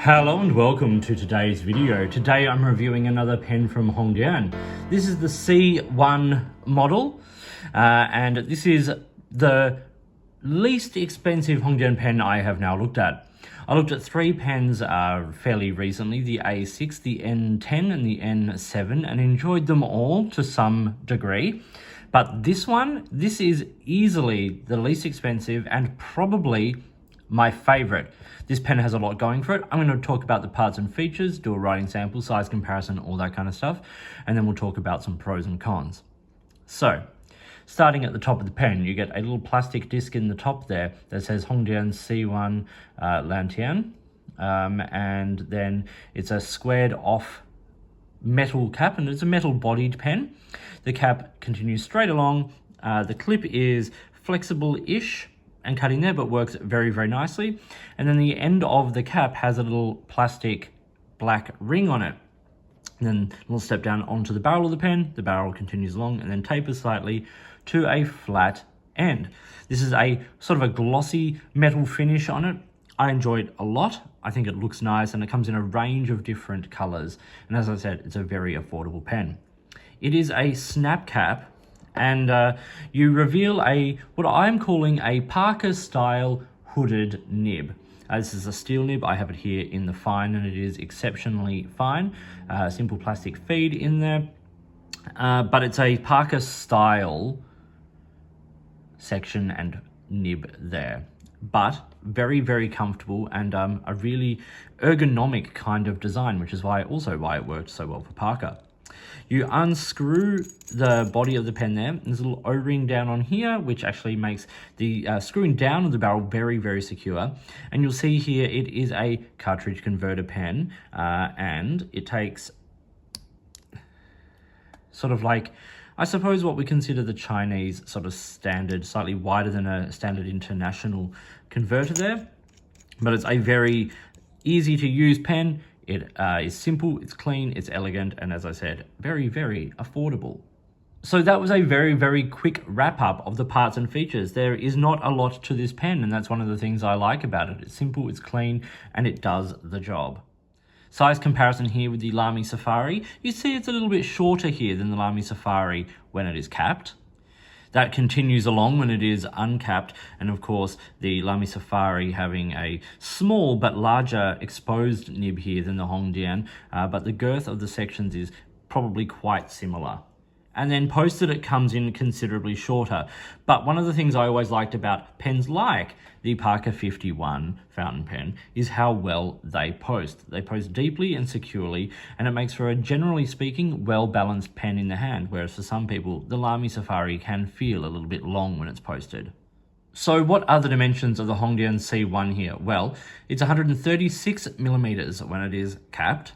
Hello and welcome to today's video. Today I'm reviewing another pen from Hongdian. This is the C1 model and this is the least expensive Hongdian pen I have now looked at. I looked at three pens fairly recently, the A6, the N10 and the N7, and enjoyed them all to some degree. But this is easily the least expensive and probably my favorite. This pen has a lot going for it. I'm going to talk about the parts and features, do a writing sample, size comparison, all that kind of stuff, and then we'll talk about some pros and cons. So, starting at the top of the pen, you get a little plastic disc in the top there that says Hongdian C1 Lantian, and then it's a squared off metal cap, and it's a metal bodied pen. The cap continues straight along. The clip is flexible-ish and cut in there, but works very, very nicely. And then the end of the cap has a little plastic black ring on it. And then a little step down onto the barrel of the pen. The barrel continues along and then tapers slightly to a flat end. This is a sort of a glossy metal finish on it. I enjoy it a lot. I think it looks nice and it comes in a range of different colors. And as I said, it's a very affordable pen. It is a snap cap, and you reveal what I'm calling a Parker style hooded nib. This is a steel nib. I have it here in the fine, and it is exceptionally fine. Simple plastic feed in there, but it's a Parker style section and nib there. But very, very comfortable and a really ergonomic kind of design, which is why it worked so well for Parker. You unscrew the body of the pen there. There's a little O-ring down on here, which actually makes the screwing down of the barrel very, very secure. And you'll see here it is a cartridge converter pen, and it takes sort of like, I suppose, what we consider the Chinese sort of standard, slightly wider than a standard international converter there. But it's a very easy to use pen. It is simple, it's clean, it's elegant, and as I said, very, very affordable. So that was a very, very quick wrap up of the parts and features. There is not a lot to this pen, and that's one of the things I like about it. It's simple, it's clean, and it does the job. Size comparison here with the Lamy Safari. You see it's a little bit shorter here than the Lamy Safari when it is capped. That continues along when it is uncapped, and of course the Lamy Safari having a small but larger exposed nib here than the Hongdian, but the girth of the sections is probably quite similar. And then posted it comes in considerably shorter. But one of the things I always liked about pens like the Parker 51 fountain pen is how well they post. They post deeply and securely, and it makes for a, generally speaking, well-balanced pen in the hand, whereas for some people, the Lamy Safari can feel a little bit long when it's posted. So what are the dimensions of the Hongdian C1 here? Well, it's 136 millimeters when it is capped.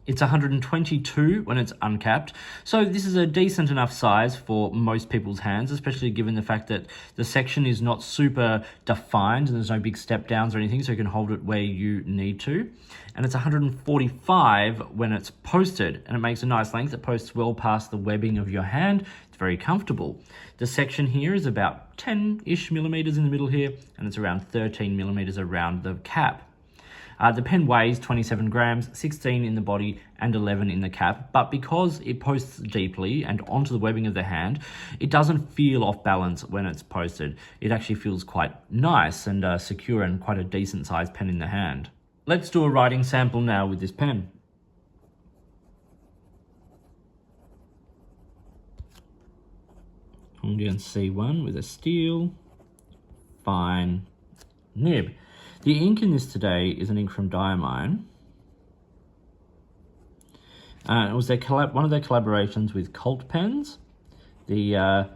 It's 122 when it's uncapped. So this is a decent enough size for most people's hands, especially given the fact that the section is not super defined and there's no big step downs or anything, so you can hold it where you need to. And it's 145 when it's posted, and it makes a nice length. It posts well past the webbing of your hand. It's very comfortable. The section here is about 10-ish millimeters in the middle here, and it's around 13 millimeters around the cap. The pen weighs 27 grams, 16 in the body and 11 in the cap, but because it posts deeply and onto the webbing of the hand, it doesn't feel off balance when it's posted. It actually feels quite nice and secure and quite a decent sized pen in the hand. Let's do a writing sample now with this pen. Hongdian C1 with a steel, fine nib. The ink in this today is an ink from Diamine. It was one of their collaborations with Cult Pens, the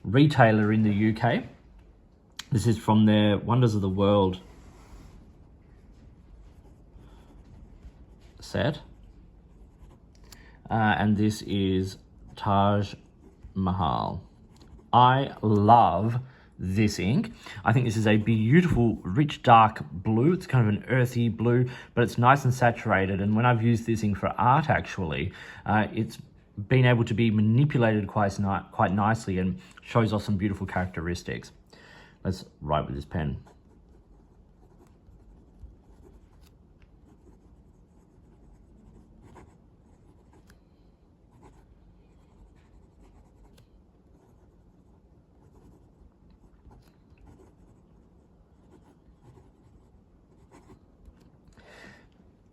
retailer in the UK. This is from their Wonders of the World set. And this is Taj Mahal. I love this ink. I think this is a beautiful, rich, dark blue. It's kind of an earthy blue, but it's nice and saturated. And when I've used this ink for art, actually, it's been able to be manipulated quite nicely and shows off some beautiful characteristics. Let's write with this pen.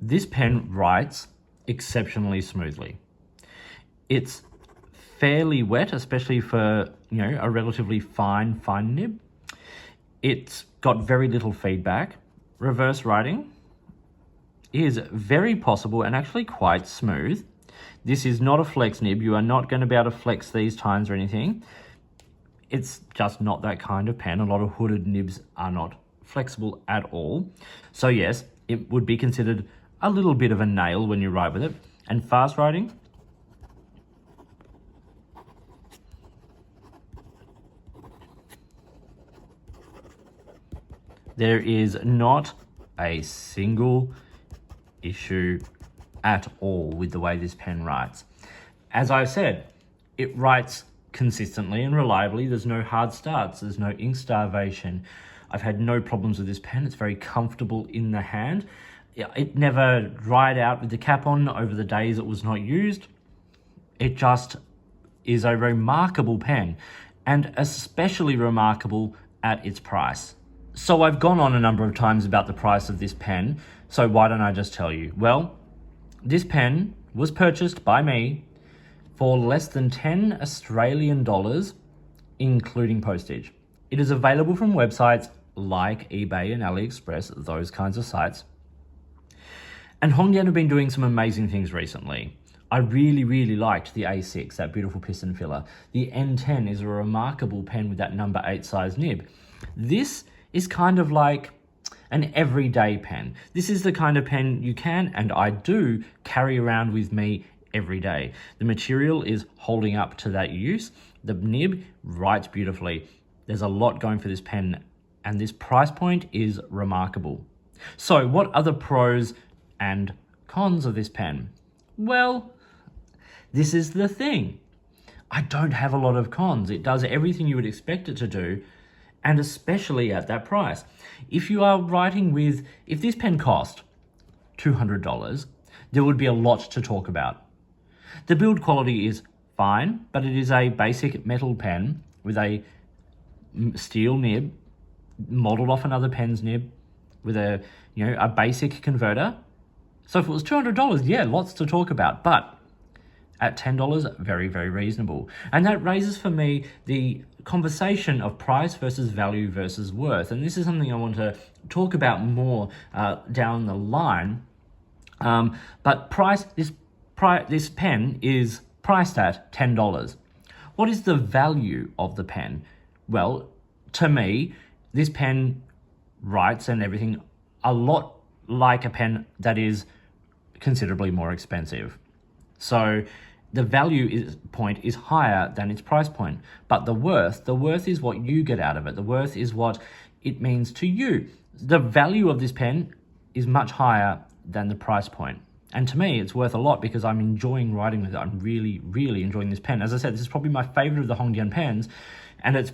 this pen writes exceptionally smoothly. It's fairly wet, especially for, a relatively fine nib. It's got very little feedback. Reverse writing is very possible and actually quite smooth. This is not a flex nib. You are not going to be able to flex these tines or anything. It's just not that kind of pen. A lot of hooded nibs are not flexible at all. So yes, it would be considered a little bit of a nail when you write with it. And fast writing, there is not a single issue at all with the way this pen writes. As I've said, it writes consistently and reliably. There's no hard starts, there's no ink starvation. I've had no problems with this pen. It's very comfortable in the hand. It never dried out with the cap on over the days it was not used. It just is a remarkable pen, and especially remarkable at its price. So I've gone on a number of times about the price of this pen, so why don't I just tell you? Well, this pen was purchased by me for less than 10 Australian dollars, including postage. It is available from websites like eBay and AliExpress, those kinds of sites. And Hongdian have been doing some amazing things recently. I really liked the A6, that beautiful piston filler. The N10 is a remarkable pen with that number 8 size nib. This is kind of like an everyday pen. This is the kind of pen you can, and I do, carry around with me every day. The material is holding up to that use. The nib writes beautifully. There's a lot going for this pen, and this price point is remarkable. So what are the pros and cons of this pen? Well, this is the thing. I don't have a lot of cons. It does everything you would expect it to do, and especially at that price. If you are writing with, if this pen cost $200, there would be a lot to talk about. The build quality is fine, but it is a basic metal pen with a steel nib, modeled off another pen's nib, with a basic converter. So if it was $200, yeah, lots to talk about, but at $10, very reasonable. And that raises for me the conversation of price versus value versus worth. And this is something I want to talk about more down the line. But this pen is priced at $10. What is the value of the pen? Well, to me, this pen writes and everything a lot like a pen that is considerably more expensive. So the value point is higher than its price point, but the worth is what you get out of it. The worth is what it means to you. The value of this pen is much higher than the price point. And to me, it's worth a lot because I'm enjoying writing with it. I'm really enjoying this pen. As I said, this is probably my favorite of the Hongdian pens, and it's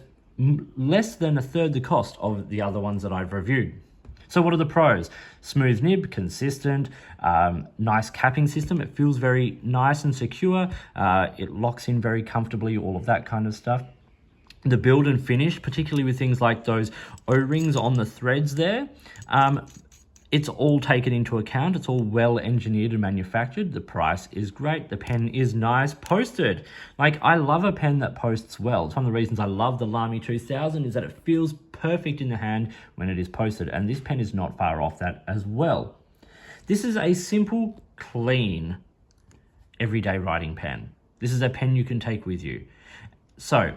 less than a third the cost of the other ones that I've reviewed. So what are the pros? Smooth nib, consistent, nice capping system. It feels very nice and secure. It locks in very comfortably, all of that kind of stuff. The build and finish, particularly with things like those O-rings on the threads there, it's all taken into account. It's all well engineered and manufactured. The price is great. The pen is nice posted. Like, I love a pen that posts well. It's one of the reasons I love the Lamy 2000 is that it feels perfect in the hand when it is posted. And this pen is not far off that as well. This is a simple, clean, everyday writing pen. This is a pen you can take with you. So,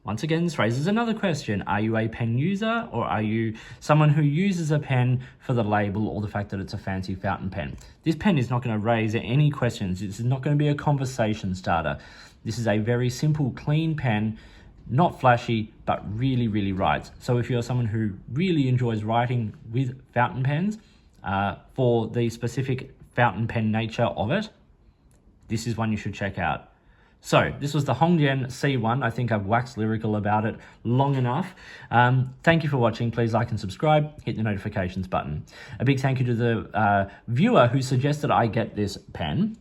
once again, this raises another question. Are you a pen user, or are you someone who uses a pen for the label or the fact that it's a fancy fountain pen? This pen is not going to raise any questions. This is not going to be a conversation starter. This is a very simple, clean pen, not flashy, but really writes. So if you're someone who really enjoys writing with fountain pens, for the specific fountain pen nature of it, this is one you should check out. So this was the Hongdian C1. I think I've waxed lyrical about it long enough. Thank you for watching. Please like and subscribe. Hit the notifications button. A big thank you to the viewer who suggested I get this pen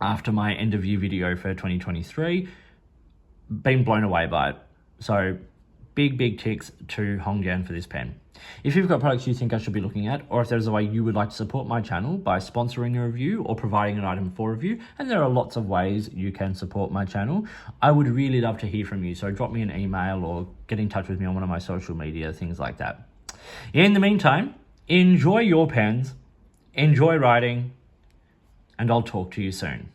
after my end of year video for 2023. Been blown away by it. So big ticks to Hongdian for this pen. If you've got products you think I should be looking at, or if there's a way you would like to support my channel by sponsoring a review or providing an item for review, and there are lots of ways you can support my channel, I would really love to hear from you. So drop me an email or get in touch with me on one of my social media, things like that. In the meantime, enjoy your pens, enjoy writing, and I'll talk to you soon.